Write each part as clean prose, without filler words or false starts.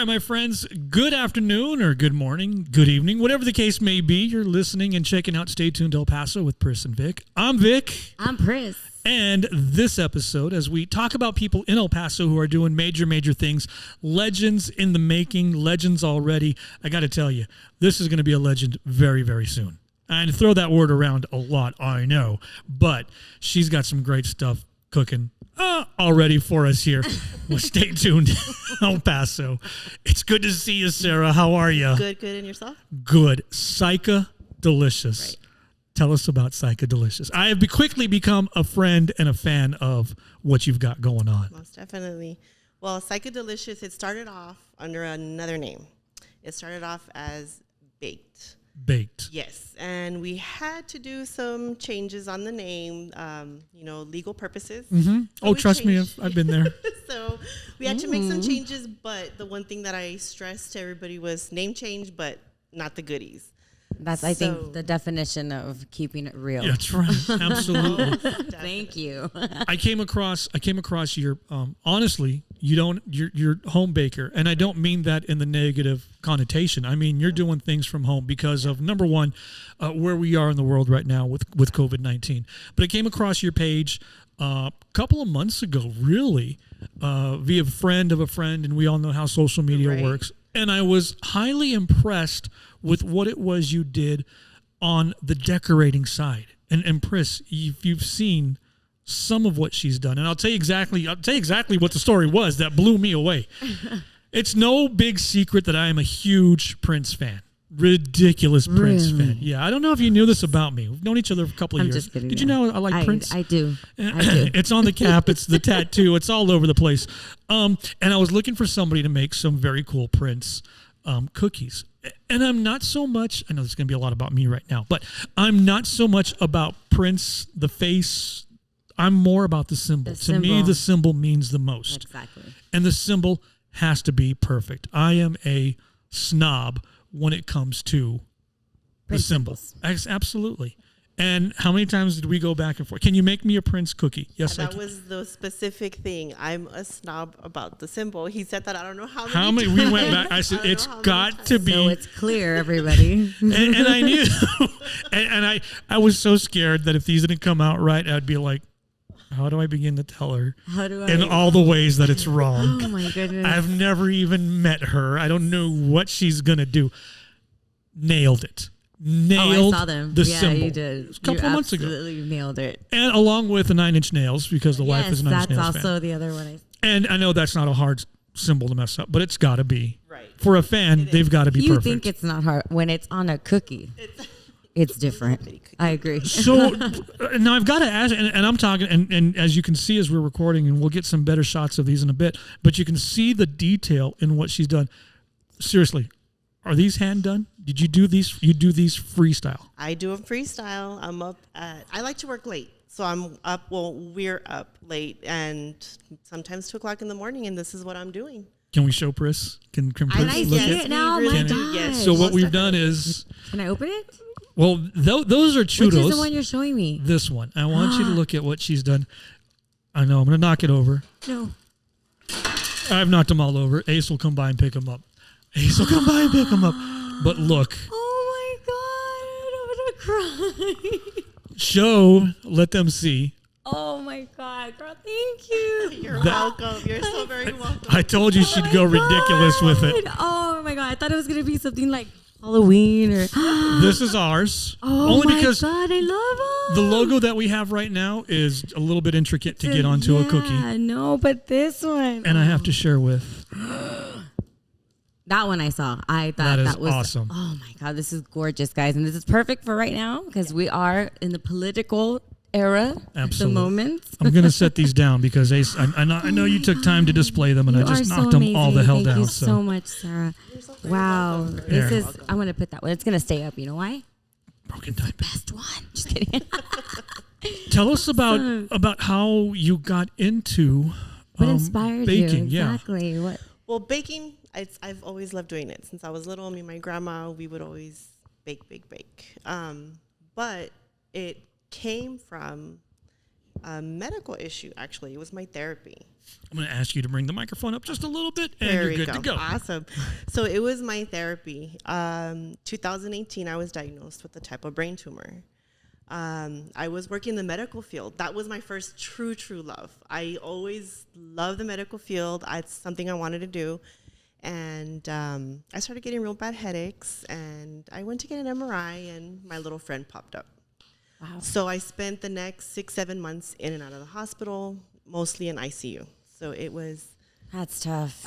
right, my friends, good afternoon or good morning, good evening, whatever the case may be. You're listening and checking out Stay Tuned El Paso with Priss and Vic. I'm Vic. I'm Priss. And this episode, as we talk about people in El Paso who are doing major things, legends in the making, legends already, I got to tell you, this is going to be a legend very soon. I throw that word around a lot, I know, but she's got some great stuff cooking already for us here. Well, stay tuned, El Paso. It's good to see you, Sarah. How are you? Good. And yourself? Good. Psychadelicious. Right. Tell us about Psychadelicious. I have quickly become a friend and a fan of what you've got going on. Most definitely. Well, Psychadelicious, it started off under another name. It started off as Baked. Baked. Yes, and we had to do some changes on the name, legal purposes. Mm-hmm. So trust me, I've been there. So we had to make some changes, but the one thing that I stressed to everybody was name change, but not the goodies. That's, I think, the definition of keeping it real. Yeah, that's right. Absolutely. Thank you. I came across your honestly, you're home baker, and I don't mean that in the negative connotation. I mean you're doing things from home because of number one, where we are in the world right now with COVID-19. But I came across your page a couple of months ago, really, via a friend of a friend, and we all know how social media works. And I was highly impressed with what it was you did on the decorating side. And Priss, you've seen some of what she's done. And I'll tell you exactly what the story was that blew me away. It's no big secret that I am a huge Prince fan. Ridiculous Prince fan. Yeah, I don't know if you knew this about me. We've known each other for a couple of years. Just kidding. Did you know I like Prince? I do. It's on the cap. It's the tattoo. It's all over the place. And I was looking for somebody to make some very cool Prince cookies. And I'm not so much, I know there's going to be a lot about me right now, but I'm not so much about Prince, the face. I'm more about the symbol. To me, the symbol means the most. Exactly. And the symbol has to be perfect. I am a snob when it comes to the symbol. Absolutely. And how many times did we go back and forth? Can you make me a Prince cookie? Yes, I can. That was the specific thing. I'm a snob about the symbol. He said that I don't know how many times. We went back. I said, it's got to be. So it's clear, every and I knew. and I was so scared that if these didn't come out right, I'd be like, how do I begin to tell her in all the ways that it's wrong? Oh, my goodness. I've never even met her. I don't know what she's going to do. Nailed it. Nailed I saw them. The symbol. Yeah, you did. A couple of months ago. Absolutely nailed it. And along with the 9 Inch Nails, because the wife is a 9 Inch Nails fan. That's also the other one. And I know that's not a hard symbol to mess up, but it's got to be. Right. For a fan, they've got to be perfect. You think it's not hard. When it's on a cookie, it's different. I agree. So now I've got to ask, and I'm talking, and as you can see as we're recording, and we'll get some better shots of these in a bit, but you can see the detail in what she's done. Seriously, are these hand done? Did you do these? You do these freestyle? I do them freestyle. I like to work late. So I'm up, we're up late, and sometimes 2 o'clock in the morning, and this is what I'm doing. Can we show Priss? Can Priss Can I look see at it now? Really My God. yes. So what we've done is, Can I open it? well, those are Churros. Which is the one you're showing me? This one. I want you to look at what she's done. I know. I'm going to knock it over. No. I've knocked them all over. Ace will come by and pick them up. Ace will come by and pick them up. But look. Oh, my God. I'm going to cry. Show. Let them see. Oh, my God. Girl, thank you. You're welcome. You're so very welcome. I told you she'd go ridiculous with it. Oh, my God. I thought it was going to be something like Halloween or... This is ours. Oh, only my because God. I love the them. logo that we have right now is a little bit intricate to get onto a cookie. Yeah, no, but this one. And I have to share with. That one I saw. I thought That is that was awesome. Oh, my God. This is gorgeous, guys. And this is perfect for right now because we are in the political era at the moment. I'm going to set these down because Ace, I know you took time to display them, and I just knocked them all the hell Thank down. Thank you so much, Sarah. Wow. This is, I'm going to put that one. It's going to stay up. You know why? Broken diamond. Best one. Just kidding. Tell us about how you got into what inspired baking. you? Exactly. Yeah. What? Well, baking, I've always loved doing it. Since I was little, me and my grandma, we would always bake. But it came from a medical issue, actually. It was my therapy. I'm going to ask you to bring the microphone up just a little bit, and There you're we good to go. Awesome. So it was my therapy. 2018, I was diagnosed with a type of brain tumor. I was working in the medical field. That was my first true love. I always loved the medical field. It's something I wanted to do. And I started getting real bad headaches, and I went to get an MRI, and my little friend popped up. Wow. So I spent the next 6-7 months in and out of the hospital, mostly in ICU. So it was... That's tough.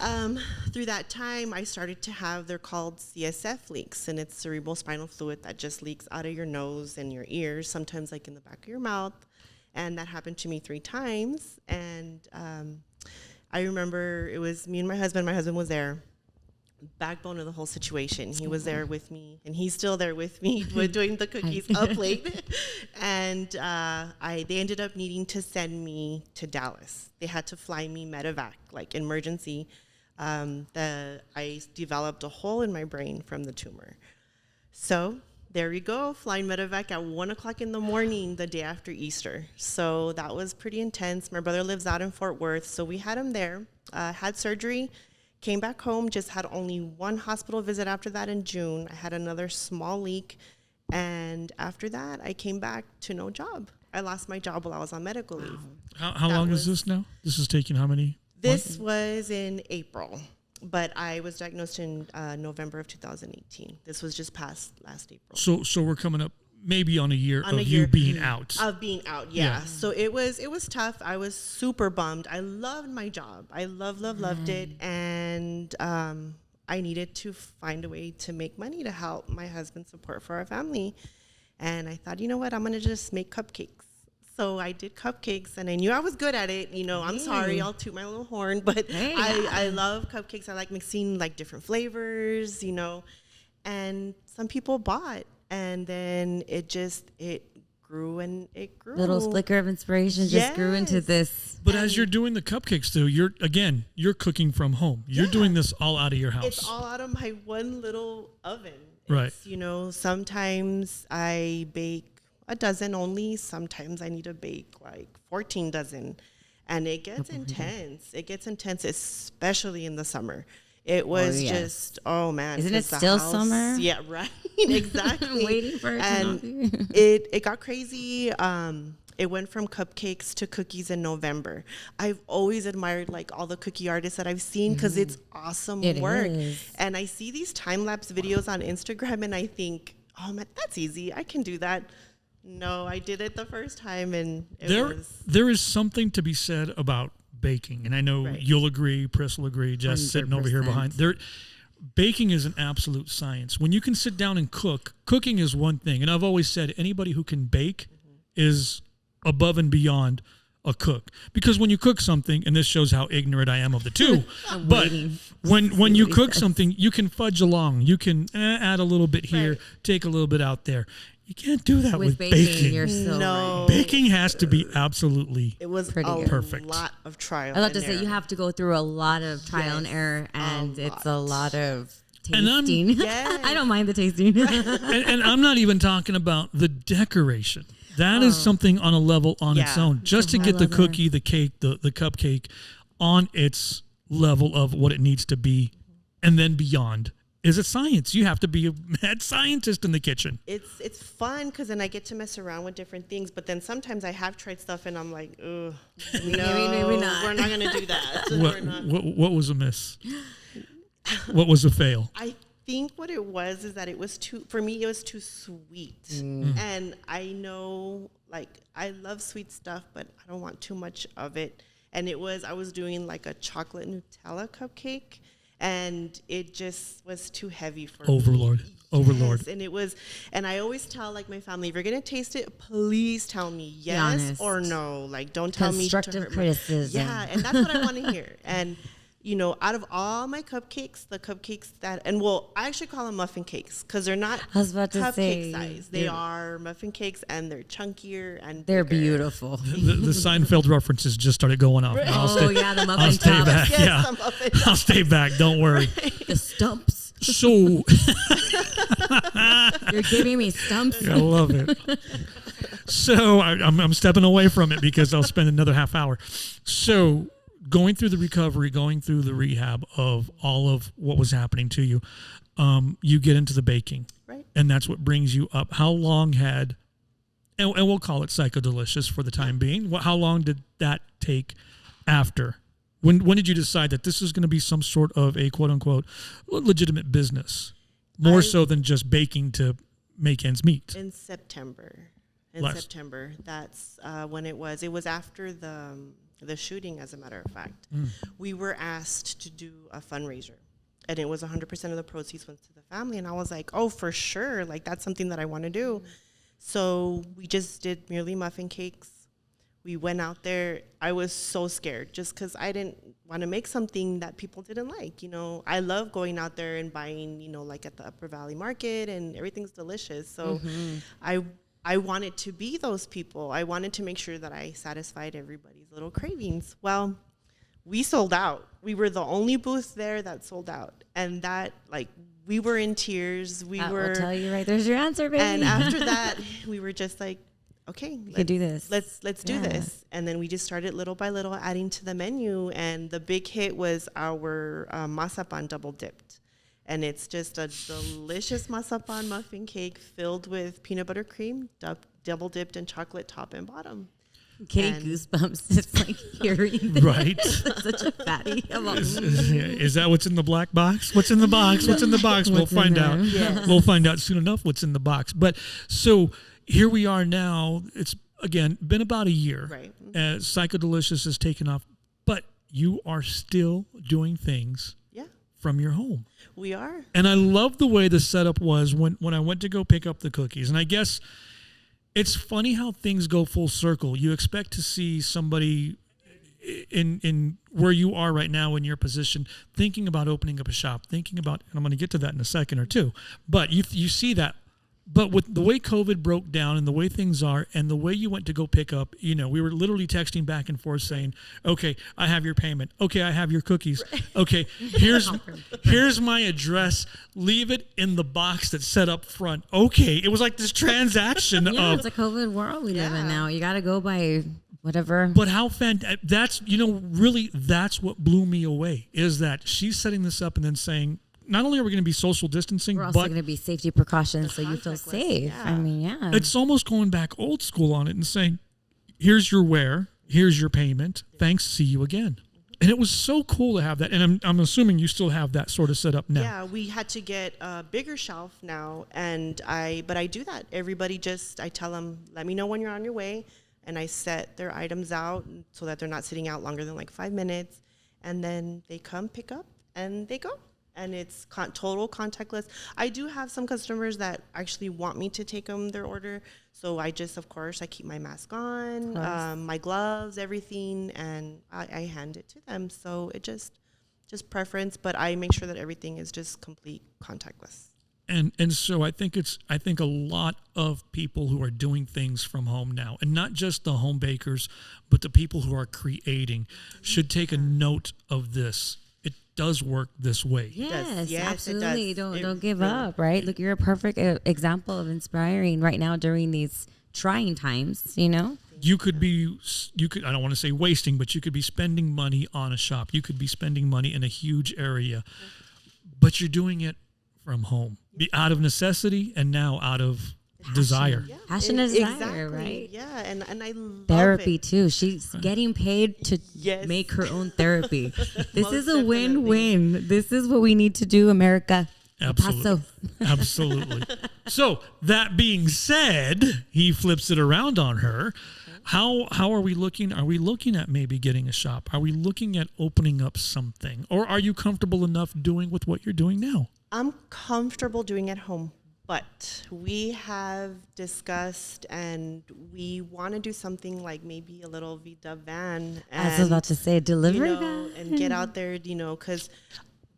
Through that time, I started to have, they're called CSF leaks, and it's cerebral spinal fluid that just leaks out of your nose and your ears, sometimes like in the back of your mouth. And that happened to me 3 times. And I remember it was me and my husband. My husband was there. Backbone of the whole situation. He was there with me, and he's still there with me doing the cookies up late. And they ended up needing to send me to Dallas. They had to fly me medevac, like emergency. I developed a hole in my brain from the tumor. So there we go, flying medevac at 1:00 in the morning the day after Easter. So that was pretty intense. My brother lives out in Fort Worth, so we had him there, had surgery. Came back home, just had only 1 hospital visit after that in June. I had another small leak. And after that, I came back to no job. I lost my job while I was on medical leave. How long is this now? This is taking how many? This was in April, but I was diagnosed in November of 2018. This was just past last April. So we're coming up maybe on a year of you being out. Of being out, yeah. So it was tough. I was super bummed. I loved my job. I loved it. And I needed to find a way to make money to help my husband support for our family. And I thought, you know what, I'm going to just make cupcakes. So I did cupcakes, and I knew I was good at it. You know, I'm sorry, I'll toot my little horn, but I love cupcakes. I like mixing like different flavors, you know, and some people bought. And then it grew and it grew. Little flicker of inspiration just grew into this. But as you're doing the cupcakes, though, you're cooking from home. You're doing this all out of your house. It's all out of my one little oven. Right. It's, you know, sometimes I bake a dozen only. Sometimes I need to bake like 14 dozen. And it gets intense. It gets intense, especially in the summer. It was just, oh man. Isn't it still summer? Yeah, right. Exactly. I'm waiting for it to not be. It got crazy. It went from cupcakes to cookies in November. I've always admired like all the cookie artists that I've seen because it's awesome work. And I see these time-lapse videos on Instagram and I think, oh man, that's easy. I can do that. No, I did it the first time and there is something to be said about baking, and I know you'll agree, Priss will agree, Jess 100%. Sitting over here behind there. Baking is an absolute science. When you can sit down and cooking is one thing, and I've always said anybody who can bake is above and beyond a cook, because when you cook something, and this shows how ignorant I am of the two, but when you cook something, you can fudge along, you can add a little bit here, take a little bit out there. You can't do that with baking. You're so right. Baking has to be absolutely perfect. A lot of trial. I love to say you have to go through a lot of trial and error, and it's a lot of tasting. I don't mind the tasting. and I'm not even talking about the decoration. That is something on a level on its own. Just to get the cookie, the cake, the cupcake on its level of what it needs to be, and then beyond. Is it science? You have to be a mad scientist in the kitchen. It's fun because then I get to mess around with different things. But then sometimes I have tried stuff and I'm like, ugh, no, maybe not. We're not going to do that. What was a miss? What was a fail? I think what it was is that it was for me, it was too sweet. And I know, like, I love sweet stuff, but I don't want too much of it. And I was doing like a chocolate Nutella cupcake. And it just was too heavy for me. Overlord. And I always tell like my family, if you're going to taste it, please tell me yes or no. Like, don't tell me constructive criticism. Yeah, and that's what I want to hear. And, you know, out of all my cupcakes, the cupcakes I actually call them muffin cakes because they're not cupcake size. They are muffin cakes and they're chunkier and they're beautiful. The Seinfeld references just started going off. The muffin I'll stay back. Yes, I'll stay back. Don't worry. The stumps. So you're giving me stumps. I love it. So I'm stepping away from it because I'll spend another half hour. So going through the recovery, going through the rehab of all of what was happening to you, you get into the baking. Right. And that's what brings you up. How long had, and we'll call it Psychadelicious for the time being, how long did that take after? When did you decide that this is going to be some sort of a quote-unquote legitimate business, more so than just baking to make ends meet? In September. September. That's when it was. It was after the shooting, as a matter of fact. We were asked to do a fundraiser, and it was 100% of the proceeds went to the family. And I was like, oh, for sure. Like, that's something that I want to do. So we just did merely muffin cakes. We went out there. I was so scared just because I didn't want to make something that people didn't like. You know, I love going out there and buying, you know, like at the Upper Valley Market, and everything's delicious. So I wanted to be those people. I wanted to make sure that I satisfied everybody's little cravings. Well, we sold out. We were the only booth there that sold out. And that, like, we were in tears. I'll tell you right. There's your answer, baby. And after that, we were just like, okay, let's do this. Let's do this. And then we just started little by little adding to the menu. And the big hit was our mazapan double dipped. And it's just a delicious mazapan muffin cake filled with peanut butter cream, double dipped in chocolate top and bottom. Getting goosebumps just like hearing this. Right. Such a fatty. Is that what's in the black box? What's in the box? What's in the box? We'll find out. Yes. We'll find out soon enough what's in the box. But so here we are now. It's, again, been about a year. Right. Psychadelicious has taken off. But you are still doing things from your home. We are. And I love the way the setup was when I went to go pick up the cookies. And I guess it's funny how things go full circle. You expect to see somebody in where you are right now in your position thinking about opening up a shop, thinking about, and I'm going to get to that in a second or two, but you see that. But with the way COVID broke down and the way things are and the way you went to go pick up, you know, we were literally texting back and forth saying, okay, I have your payment. Okay, I have your cookies. Okay, here's my address. Leave it in the box that's set up front. Okay, it was like this transaction of. It's a COVID world we live in now. You got to go by whatever. But how that's, you know, really that's what blew me away is that she's setting this up and then saying, not only are we going to be social distancing, we're also but going to be safety precautions so you feel safe. Yeah. I mean, it's almost going back old school on it and saying, here's your ware, here's your payment, thanks, see you again. And it was so cool to have that. And I'm assuming you still have that sort of set up now. Yeah, we had to get a bigger shelf now. But I do that. Everybody I tell them, let me know when you're on your way. And I set their items out so that they're not sitting out longer than like 5 minutes. And then they come pick up and they go. And it's total contactless. I do have some customers that actually want me to take them their order. So I just, of course, I keep my mask on, my gloves, everything, and I hand it to them. So it just preference, but I make sure that everything is just complete contactless. And so I think a lot of people who are doing things from home now, and not just the home bakers, but the people who are creating, should take a note of this. Does work this way. Yes, absolutely. It does. Don't give up, right? Look, you're a perfect example of inspiring right now during these trying times, you know? You could, I don't want to say wasting, but you could be spending money on a shop. You could be spending money in a huge area, but you're doing it from home. Be out of necessity and now out of desire. Yeah. Passion and desire, exactly. right? Yeah, and I love therapy it. too. She's getting paid to make her own therapy. This is a win-win. This is what we need to do, America. Absolutely. Absolutely. So that being said, he flips it around on her. How are we looking? Are we looking at maybe getting a shop? Are we looking at opening up something? Or are you comfortable enough doing with what you're doing now? I'm comfortable doing at home. But we have discussed and we want to do something like maybe a little Vita van. And, I was about to say delivery van. And get out there, because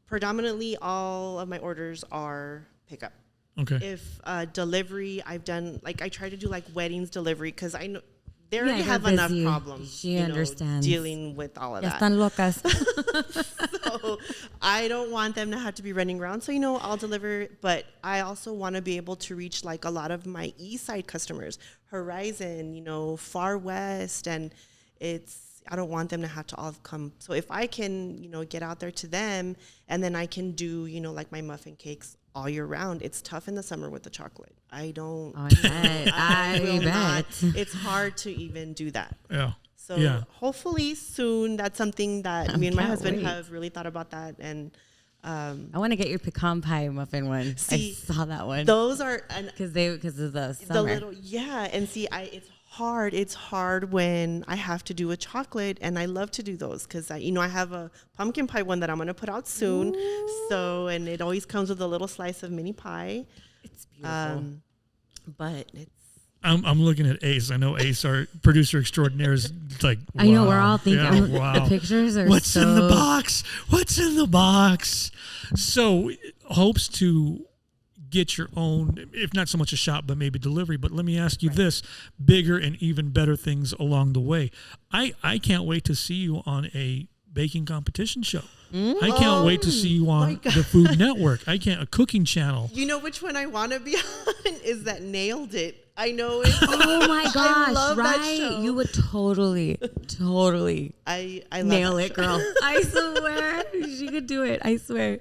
predominantly all of my orders are pickup. Okay. If delivery, I've done, like I try to do like weddings delivery because I know they already have enough problems. She understands. Dealing with all of Ya that. están locas. So I don't want them to have to be running around. So, I'll deliver, but I also want to be able to reach like a lot of my East Side customers, Horizon, Far West, and I don't want them to have to all come. So if I can, get out there to them, and then I can do, like my muffin cakes all year round. It's tough in the summer with the chocolate. I don't. I bet. I will bet. not. It's hard to even do that. Yeah. So hopefully soon, that's something that me and my husband have really thought about that. And I want to get your pecan pie muffin one. I saw that one. Those are because of the summer. The little and it's hard. It's hard when I have to do a chocolate, and I love to do those because I have a pumpkin pie one that I'm gonna put out soon. Ooh. So, and it always comes with a little slice of mini pie. It's beautiful. But it's. I'm looking at Ace. I know Ace, our producer extraordinaire, is like, wow. I know, we're all thinking, wow. The pictures are What's in the box? What's in the box? So, hopes to get your own, if not so much a shop, but maybe delivery. But let me ask you this, bigger and even better things along the way. I can't wait to see you on a baking competition show. I can't wait to see you on the Food Network. A cooking channel. You know which one I want to be on is that Nailed It. I know it. Oh my gosh! I love right? That show. You would totally. I nail love it, girl. I swear she could do it. I swear.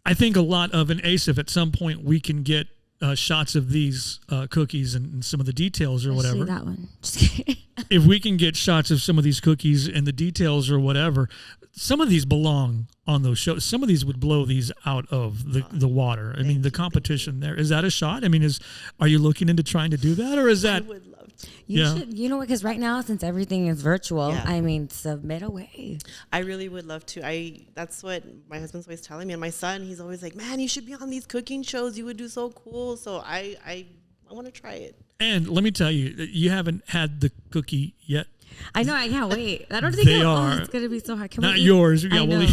I think a lot of an Ace, if at some point we can get shots of these cookies and some of the details or whatever. That one. Just kidding. If we can get shots of some of these cookies and the details or whatever, some of these belong on those shows. Some of these would blow these out of the water. I mean, the competition there. Is that a shot? I mean, are you looking into trying to do that, or is that? I would love to. You should, because right now, since everything is virtual, I mean, submit away. I really would love to. That's what my husband's always telling me. And my son, he's always like, man, you should be on these cooking shows. You would do so cool. So I want to try it. And let me tell you, you haven't had the cookie yet. I know. I can't wait. I don't think it's going to be so hard. Can not we yours. I know.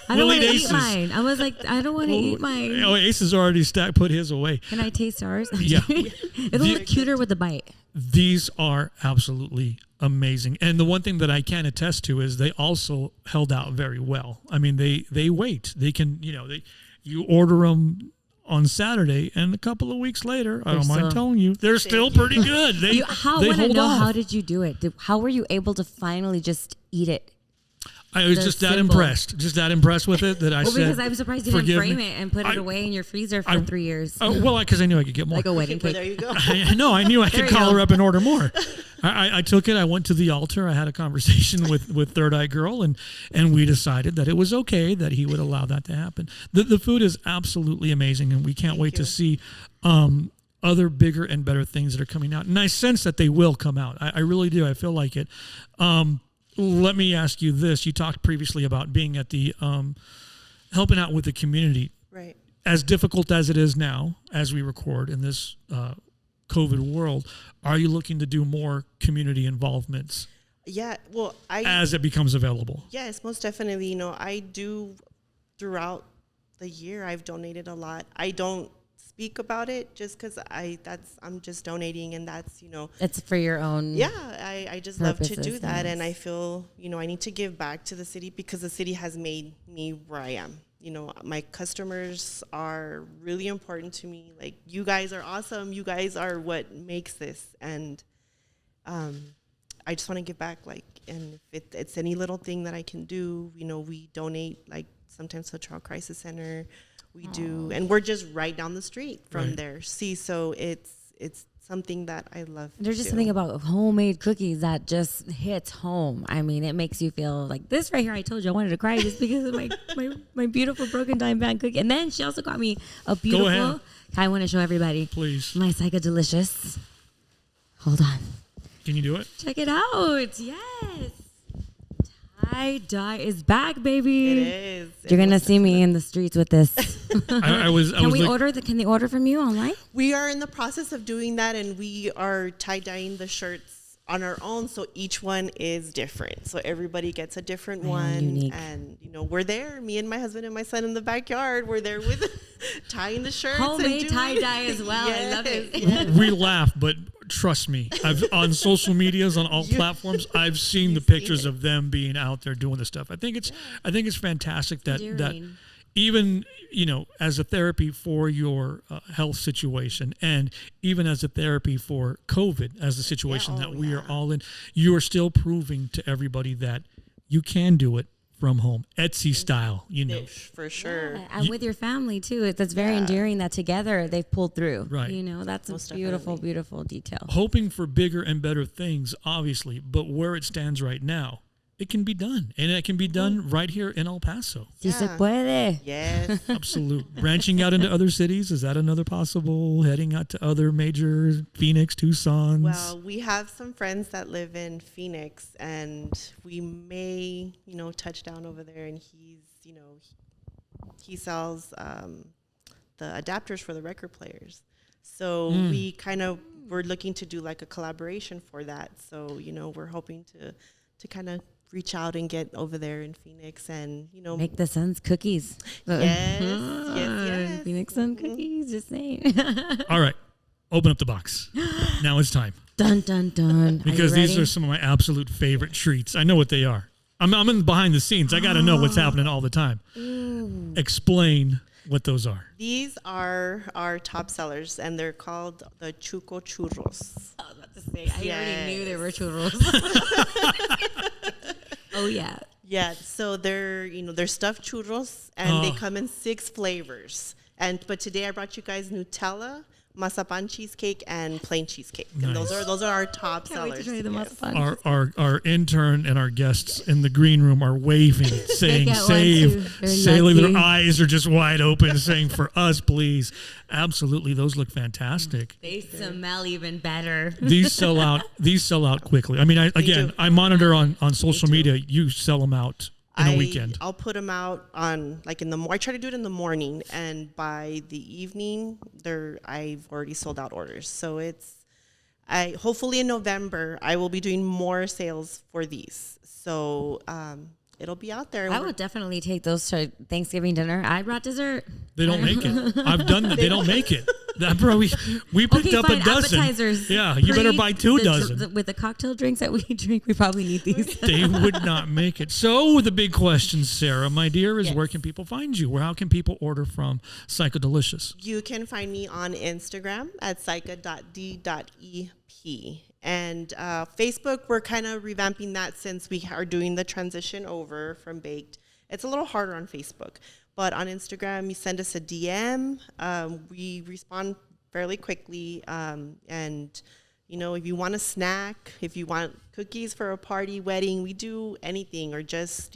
I don't want to eat mine. I was like, I don't want to eat mine. Oh, Ace has already put his away. Can I taste ours? Yeah. It'll look cuter with the bite. These are absolutely amazing. And the one thing that I can attest to is they also held out very well. I mean, they wait. They can, you order them on Saturday, and a couple of weeks later, I don't mind telling you, they're still pretty good. They hold off. How did you do it? How were you able to finally just eat it? I was just that impressed with it that I said. Because I'm surprised you didn't frame it and put it away in your freezer for 3 years. Because I knew I could get more. Like a wedding cake. There you go. I knew I could call her up and order more. I took it. I went to the altar. I had a conversation with Third Eye Girl, and we decided that it was okay that he would allow that to happen. The food is absolutely amazing, and we can't wait to see other bigger and better things that are coming out. And I sense that they will come out. I really do. I feel like it. Let me ask you this. You talked previously about being at the helping out with the community. Right. As difficult as it is now, as we record in this COVID world, are you looking to do more community involvements? Yeah. Well, as it becomes available. Yes, most definitely. I do throughout the year. I've donated a lot. I don't speak about it just because I'm just donating, and that's it's for your own I just love to do that. And I feel I need to give back to the city because the city has made me where I am. My customers are really important to me. Like, you guys are awesome. You guys are what makes this, and I just want to give back. And if it's any little thing that I can do, we donate sometimes to Child Crisis Center. We do, and we're just right down the street from there. So it's something that I love. There's just something about homemade cookies that just hits home. I mean, it makes you feel like this right here. I told you I wanted to cry just because of my beautiful broken dime pan cookie. And then she also got me a beautiful. Go ahead. I want to show everybody. Please. My Psychadelicious. Hold on. Can you do it? Check it out. Yes. Tie-dye is back, baby. It is. You're gonna see me in the streets with this. Can they order from you online? We are in the process of doing that, and we are tie-dyeing the shirts on our own, so each one is different. So everybody gets a different one. Unique. And we're there, me and my husband and my son in the backyard. We're there with tying the shirts. Homemade tie-dye as well. Yes, I love it. Yes. We laugh, but trust me, I've on social medias, on all platforms, I've seen the pictures of them being out there doing this stuff. I think it's fantastic that even, as a therapy for your health situation, and even as a therapy for COVID, as the situation that we are all in, you are still proving to everybody that you can do it from home, Etsy style, For sure. Yeah, and with your family too. That's very endearing that together they've pulled through. Right. That's most a beautiful, definitely. Beautiful detail. Hoping for bigger and better things, obviously, but where it stands right now, it can be done. And it can be done right here in El Paso. Si se puede. Yes. Absolutely. Branching out into other cities, is that another possible? Heading out to other major Phoenix, Tucson? Well, we have some friends that live in Phoenix, and we may, touch down over there, and he sells the adapters for the record players. So we we're looking to do like a collaboration for that. So, we're hoping to kind of reach out and get over there in Phoenix and, make the Sun's cookies. Yes. Phoenix Sun cookies, just saying. All right. Open up the box. Now it's time. Dun, dun, dun. Because these are some of my absolute favorite treats. I know what they are. I'm in behind the scenes. I got to know what's happening all the time. Explain what those are. These are our top sellers, and they're called the Churros. I was about to say, I already knew there were churros. Oh, yeah. Yeah, so they're stuffed churros, and they come in 6 flavors. But today I brought you guys Nutella, mazapan cheesecake, and plain cheesecake. Nice. And those are our top sellers. Wait to try the mazapan. Our intern and our guests in the green room are waving, saying, save. Their eyes are just wide open, saying, for us, please. Absolutely. Those look fantastic. They smell even better. These sell out quickly. I mean, I monitor on social media. You sell them out in a weekend. I'll put them out on I try to do it in the morning, and by the evening, I've already sold out orders. So hopefully in November I will be doing more sales for these. So it'll be out there. I would definitely take those to Thanksgiving dinner. I brought dessert. They don't make it. I've done that. They don't make it. Bro, we picked up a dozen. Appetizers. Yeah, you better buy 2 dozen. With the cocktail drinks that we drink, we probably need these. They would not make it. So the big question, Sarah, my dear, is where can people find you? How can people order from Psychadelicious? You can find me on Instagram at psycha.d.ep. And Facebook, we're kind of revamping that since we are doing the transition over from baked. It's a little harder on Facebook. But on Instagram, you send us a DM. We respond fairly quickly. And, if you want a snack, if you want cookies for a party, wedding, we do anything, or just,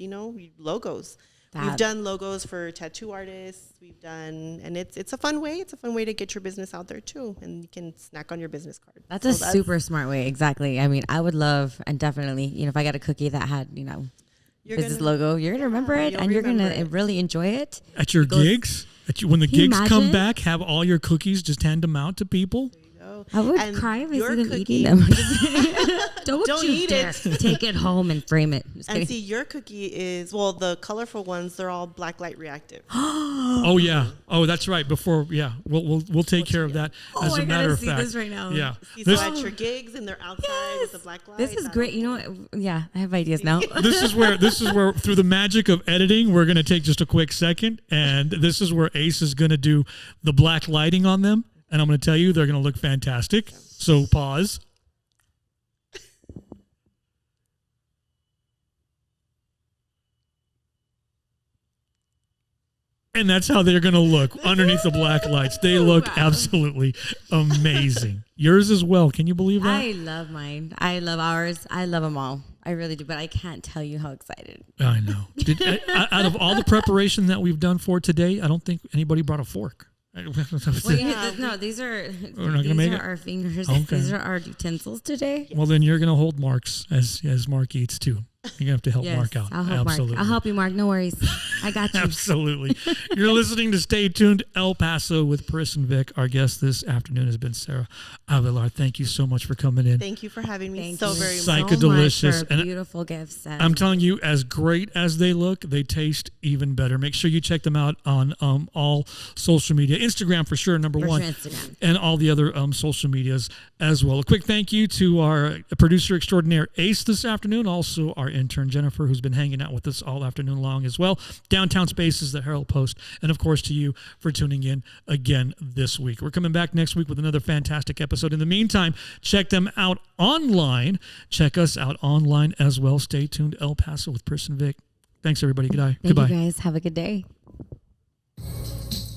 logos. We've done logos for tattoo artists. And it's a fun way. It's a fun way to get your business out there too. And you can snack on your business card. That's a super smart way. Exactly. I mean, I would love, and definitely, if I got a cookie that had, business logo, you're going to remember it, and you're going to really enjoy it. At your gigs? When the gigs come back, have all your cookies, just hand them out to people? I would cry if I see them eating them. Don't you dare take it home and frame it. And see, your cookie is, the colorful ones, they're all black light reactive. Oh, yeah. Oh, that's right. We'll take care of that. As a matter of fact. I see this right now. Yeah. So at your gigs, and they're outside with the black light. This is great. You know what? Yeah, I have ideas now. This is where through the magic of editing, we're going to take just a quick second, and this is where Ace is going to do the black lighting on them. And I'm going to tell you, they're going to look fantastic. So pause. And that's how they're going to look underneath the black lights. They look absolutely amazing. Yours as well. Can you believe that? I love mine. I love ours. I love them all. I really do. But I can't tell you how excited. I know. Out of all the preparation that we've done for today, I don't think anybody brought a fork. No, these are our fingers. Okay. These are our utensils today. Well, then you're going to hold Mark's as Mark eats too. You're gonna have to help Yes, Mark out. I'll help Absolutely. Mark. I'll help you, Mark. No worries. I got you. Absolutely. You're listening to Stay Tuned El Paso with Priss and Vic. Our guest this afternoon has been Sarah Avilar. Thank you so much for coming in. Thank you for having me Thank so you very much. Psychadelicious. so much for And beautiful gifts. I'm telling you, as great as they look, they taste even better. Make sure you check them out on all social media. Instagram for sure, number one. Instagram. And all the other social medias as well. A quick thank you to our producer extraordinaire Ace this afternoon. Also our intern Jennifer, who's been hanging out with us all afternoon long as well. Downtown Spaces, the Herald Post. And of course to you for tuning in again this week. We're coming back next week with another fantastic episode. In the meantime, check them out online. Check us out online as well. Stay tuned. El Paso with Priss and Vic. Thanks, everybody. Goodbye. You guys. Have a good day.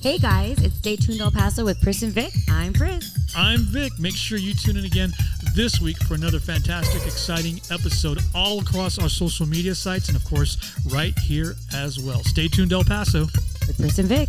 Hey, guys. It's Stay Tuned El Paso with Priss and Vic. I'm Priss. I'm Vic. Make sure you tune in again this week for another fantastic, exciting episode all across our social media sites and, of course, right here as well. Stay tuned, El Paso. With Priss and Vic.